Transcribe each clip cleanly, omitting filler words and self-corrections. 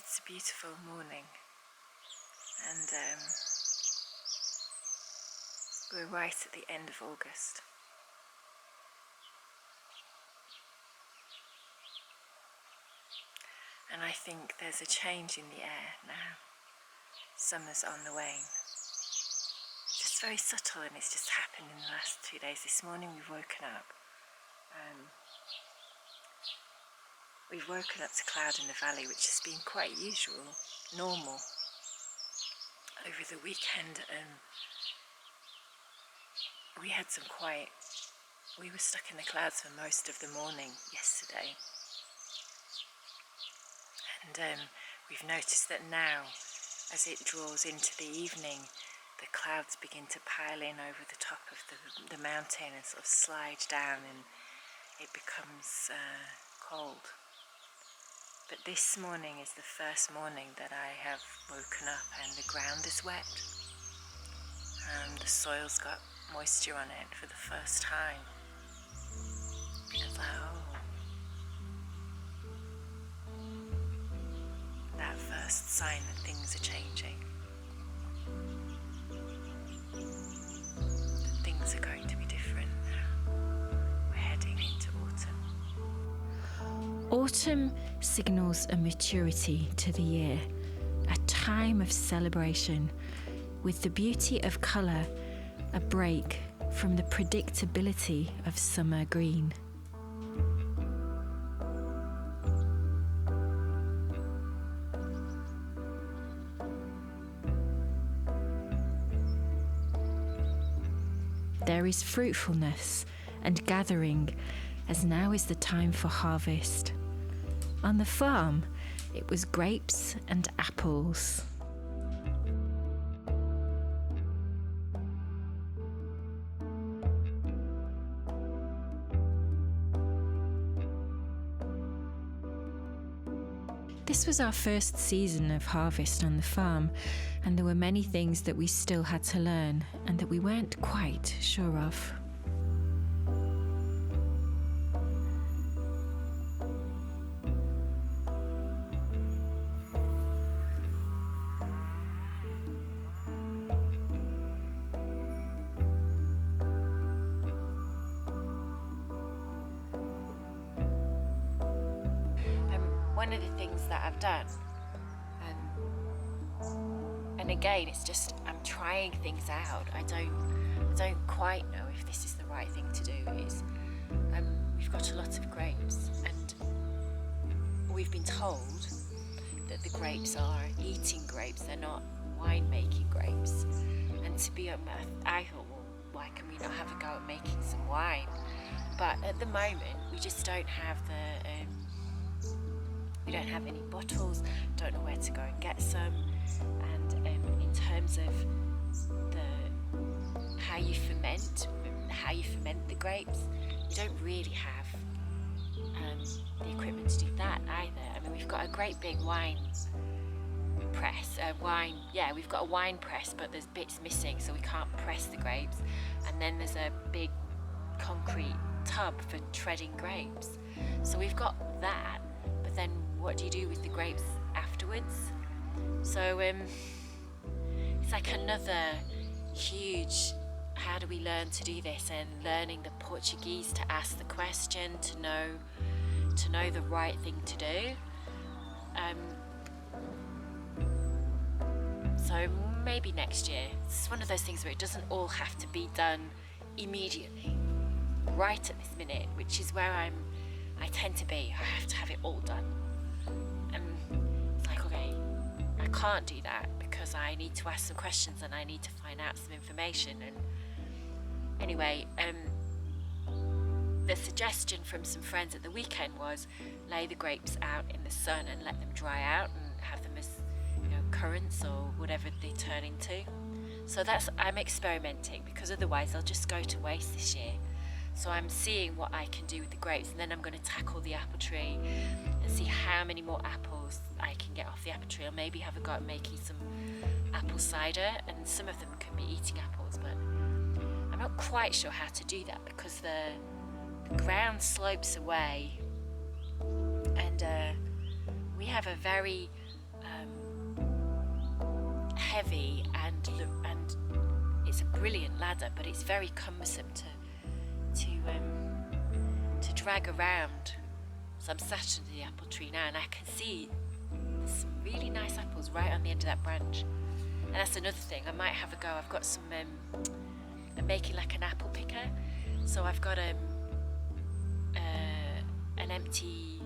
It's a beautiful morning, and we're right at the end of August. And I think there's a change in the air now. Summer's on the wane. Just very subtle, and it's just happened in the last 2 days. This morning we've woken up. We've woken up to cloud in the valley, which has been quite usual, normal. Over the weekend, we had some we were stuck in the clouds for most of the morning yesterday. And we've noticed that now, as it draws into the evening, the clouds begin to pile in over the top of the mountain and sort of slide down, and it becomes cold. But this morning is the first morning that I have woken up and the ground is wet. The soil's got moisture on it for the first time. It's like, that first sign that things are changing. That things are going to be different now. We're heading into autumn. Autumn signals a maturity to the year, a time of celebration, with the beauty of colour a break from the predictability of summer green. There is fruitfulness and gathering, as now is the time for harvest. On the farm, it was grapes and apples. This was our first season of harvest on the farm, and there were many things that we still had to learn and that we weren't quite sure of. One of the things that I've done, and again, it's just I'm trying things out. I don't quite know if this is the right thing to do. Is we've got a lot of grapes, and we've been told that the grapes are eating grapes. They're not wine-making grapes. And to be honest, I thought, well, why can we not have a go at making some wine? But at the moment, we just don't have we don't have any bottles, don't know where to go and get some, and in terms of how you ferment the grapes, you don't really have the equipment to do that either. I mean, we've got a great big wine press, we've got a wine press, but there's bits missing, so we can't press the grapes, and then there's a big concrete tub for treading grapes. So we've got that, but then what do you do with the grapes afterwards? So it's like another huge, how do we learn to do this, and learning the Portuguese to ask the question, to know the right thing to do. So maybe next year. It's one of those things where it doesn't all have to be done immediately, right at this minute, which is where I tend to be. I have to have it all done. It's like, okay, I can't do that because I need to ask some questions and I need to find out some information. And anyway, the suggestion from some friends at the weekend was lay the grapes out in the sun and let them dry out and have them as, currants or whatever they turn into. So I'm experimenting, because otherwise they'll just go to waste this year. So I'm seeing what I can do with the grapes, and then I'm going to tackle the apple tree and see how many more apples I can get off the apple tree, or maybe have a go at making some apple cider, and some of them can be eating apples, but I'm not quite sure how to do that because the ground slopes away, and we have a very heavy and it's a brilliant ladder, but it's very cumbersome to drag around. So I'm sat under the apple tree now, and I can see some really nice apples right on the end of that branch. And that's another thing. I might have a go. I've got some. I'm making like an apple picker, so I've got an empty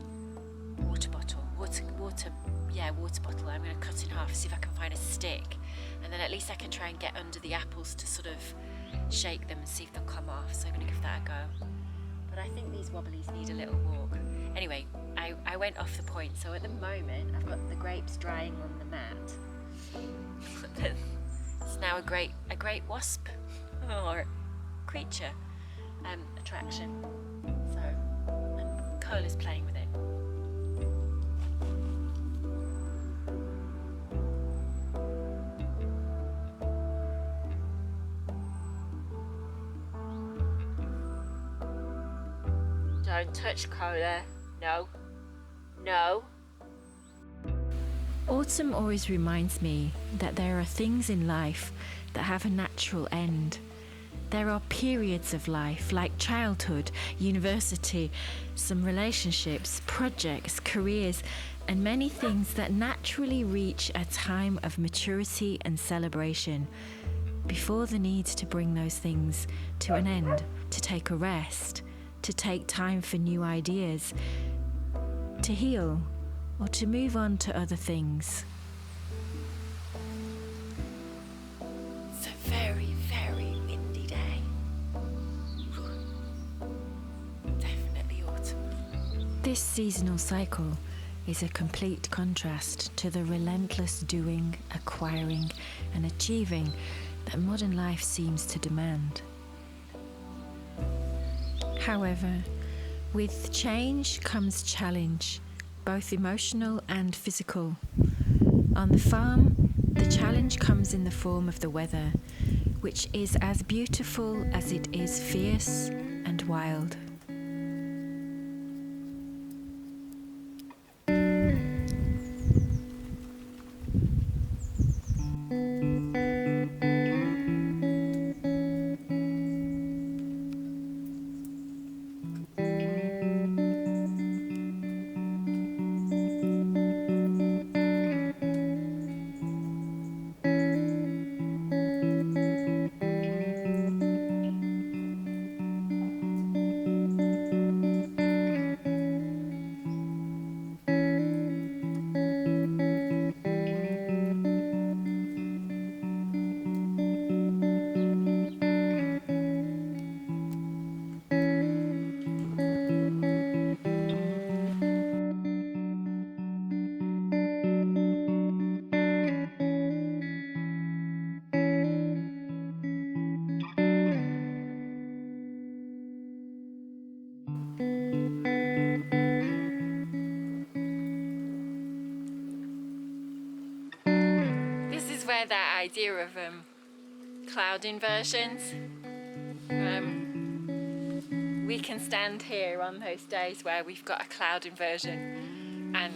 water bottle. Water bottle. I'm going to cut in half, see if I can find a stick, and then at least I can try and get under the apples to sort of shake them and see if they'll come off. So I'm going to give that a go. But I think these wobblies need a little walk. Anyway, I went off the point. So at the moment, I've got the grapes drying on the mat. It's now a great wasp or creature attraction. So Cole is playing with it. Don't touch Cola. No. No. Autumn always reminds me that there are things in life that have a natural end. There are periods of life like childhood, university, some relationships, projects, careers, and many things that naturally reach a time of maturity and celebration before the need to bring those things to an end, to take a rest, to take time for new ideas, to heal, or to move on to other things. It's a very, very windy day. Definitely autumn. This seasonal cycle is a complete contrast to the relentless doing, acquiring, and achieving that modern life seems to demand. However, with change comes challenge, both emotional and physical. On the farm, the challenge comes in the form of the weather, which is as beautiful as it is fierce and wild. Where that idea of cloud inversions, we can stand here on those days where we've got a cloud inversion and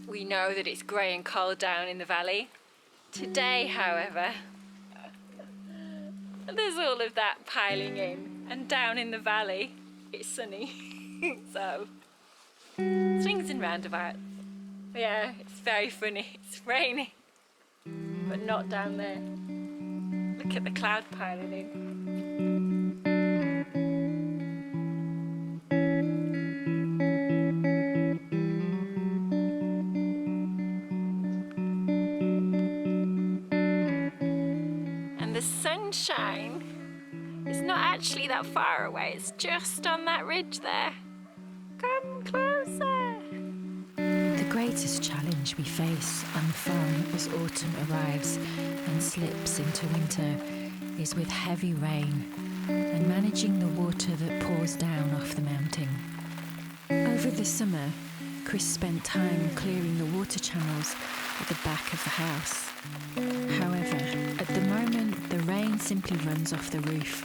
we know that it's grey and cold down in the valley. Today, however, there's all of that piling in, and down in the valley it's sunny. So swings and roundabouts. Yeah, it's very funny. It's raining, but not down there. Look at the cloud piling in. And the sunshine is not actually that far away, it's just on that ridge there. Come closer. The greatest challenge we face on the farm as autumn arrives and slips into winter is with heavy rain and managing the water that pours down off the mountain. Over the summer, Chris spent time clearing the water channels at the back of the house. However, at the moment, the rain simply runs off the roof.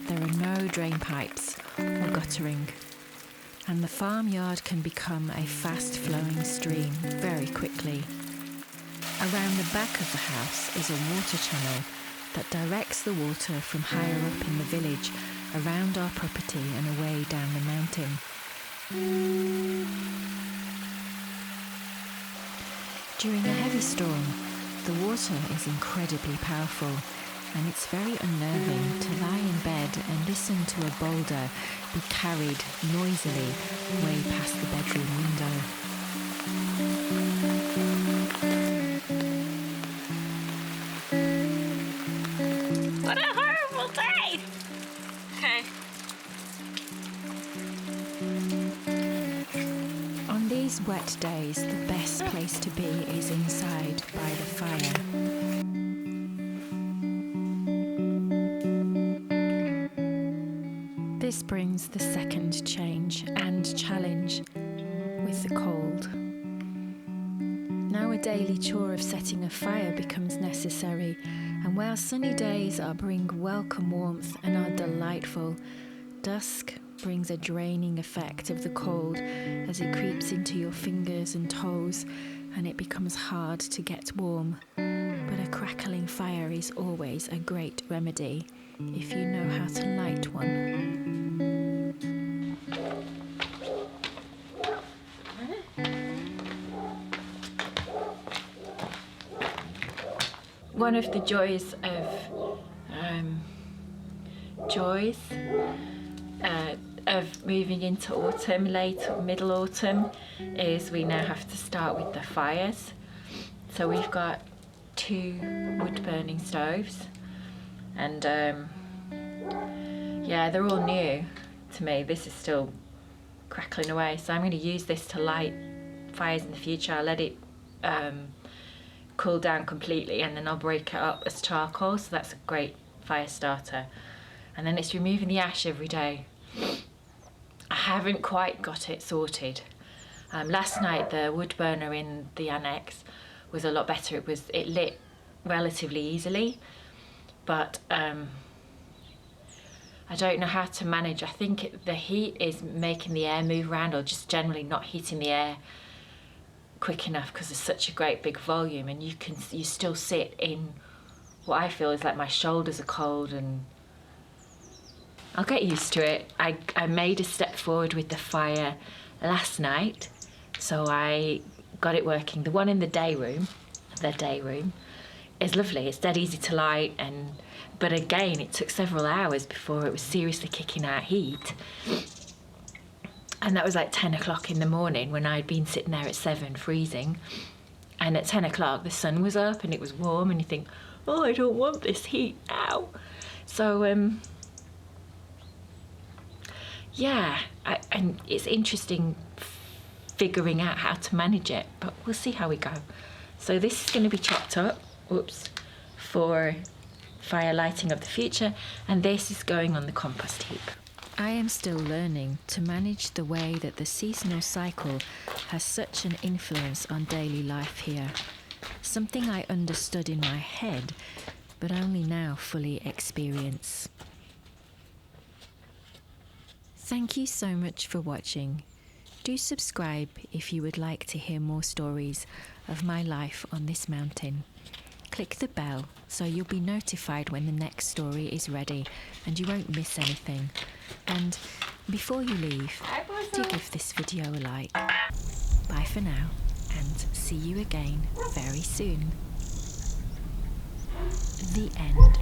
There are no drain pipes or guttering, and the farmyard can become a fast-flowing stream very quickly. Around the back of the house is a water channel that directs the water from higher up in the village around our property and away down the mountain. During a heavy storm, the water is incredibly powerful, and it's very unnerving to lie in bed and listen to a boulder be carried noisily way past the bedroom window. What a horrible day! On these wet days, the best place to be is inside by the fire. This brings the second change and challenge with the cold. Now a daily chore of setting a fire becomes necessary, and while sunny days bring welcome warmth and are delightful, dusk brings a draining effect of the cold as it creeps into your fingers and toes, and it becomes hard to get warm. But a crackling fire is always a great remedy if you know how to light one. One of the joys of moving into autumn, late or middle autumn, is we now have to start with the fires. So we've got 2 wood burning stoves, and yeah, they're all new to me. This is still crackling away, so I'm going to use this to light fires in the future. I'll let it cool down completely, and then I'll break it up as charcoal, so that's a great fire starter. And then it's removing the ash every day. I haven't quite got it sorted. Last night the wood burner in the annex was a lot better. It lit relatively easily, but I don't know how to manage. I think the heat is making the air move around, or just generally not heating the air quick enough, because there's such a great big volume, and you still sit in what I feel is like my shoulders are cold, and I'll get used to it. I made a step forward with the fire last night, so I got it working. The one in the day room is lovely. It's dead easy to light, but again, it took several hours before it was seriously kicking out heat. And that was like 10 o'clock in the morning when I'd been sitting there at 7 freezing. And at 10 o'clock the sun was up and it was warm, and you think, oh, I don't want this heat now. So yeah, and it's interesting figuring out how to manage it, but we'll see how we go. So this is going to be chopped up, for fire lighting of the future, and this is going on the compost heap. I am still learning to manage the way that the seasonal cycle has such an influence on daily life here. Something I understood in my head, but only now fully experience. Thank you so much for watching. Do subscribe if you would like to hear more stories of my life on this mountain. Click the bell so you'll be notified when the next story is ready and you won't miss anything. And before you leave, do give this video a like. Bye for now, and see you again very soon. The end.